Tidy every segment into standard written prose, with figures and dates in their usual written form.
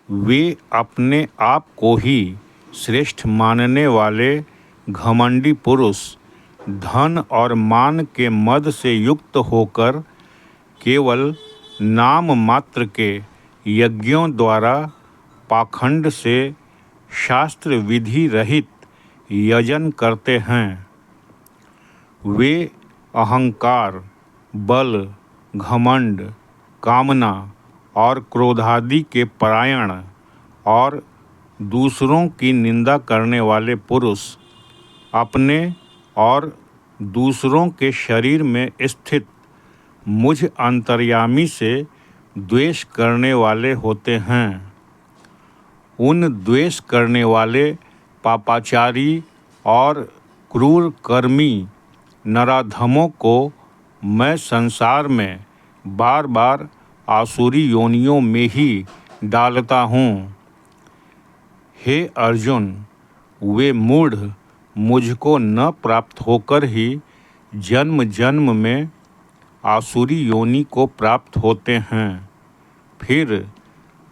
वे अपने आप को ही श्रेष्ठ मानने वाले घमंडी पुरुष धन और मान के मद से युक्त होकर केवल नाम मात्र के यज्ञों द्वारा पाखंड से शास्त्र विधि रहित यजन करते हैं। वे अहंकार, बल, घमंड, कामना और क्रोधादि के परायण और दूसरों की निंदा करने वाले पुरुष अपने और दूसरों के शरीर में स्थित मुझ अंतर्यामी से द्वेष करने वाले होते हैं। उन द्वेष करने वाले पापाचारी और क्रूर कर्मी नराधमों को मैं संसार में बार बार आसुरी योनियों में ही डालता हूँ। हे अर्जुन, वे मूढ़ मुझको न प्राप्त होकर ही जन्म जन्म में आसुरी योनि को प्राप्त होते हैं, फिर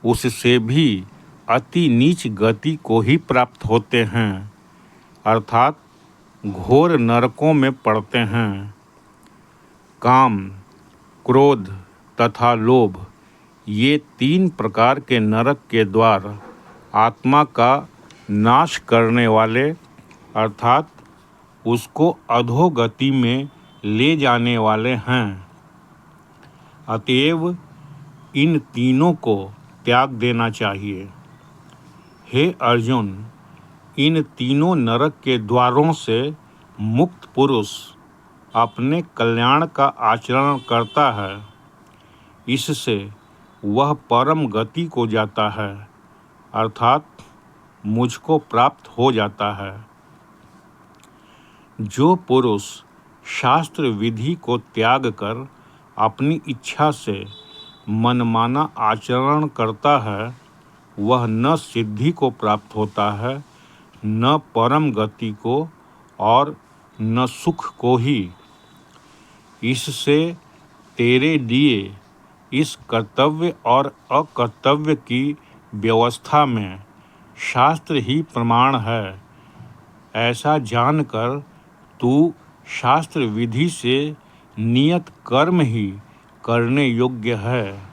उससे भी अति नीच गति को ही प्राप्त होते हैं, अर्थात घोर नरकों में पड़ते हैं। काम, क्रोध तथा लोभ ये 3 प्रकार के नरक के द्वार आत्मा का नाश करने वाले अर्थात उसको अधोगति में ले जाने वाले हैं। अतएव इन तीनों को त्याग देना चाहिए। हे अर्जुन, इन तीनों नरक के द्वारों से मुक्त पुरुष अपने कल्याण का आचरण करता है। इससे वह परम गति को जाता है, अर्थात मुझको प्राप्त हो जाता है। जो पुरुष शास्त्र विधि को त्याग कर अपनी इच्छा से मनमाना आचरण करता है, वह न सिद्धि को प्राप्त होता है, न परम गति को और न सुख को ही। इससे तेरे लिए इस कर्तव्य और अकर्तव्य की व्यवस्था में शास्त्र ही प्रमाण है। ऐसा जानकर तू शास्त्र विधि से नियत कर्म ही करने योग्य है।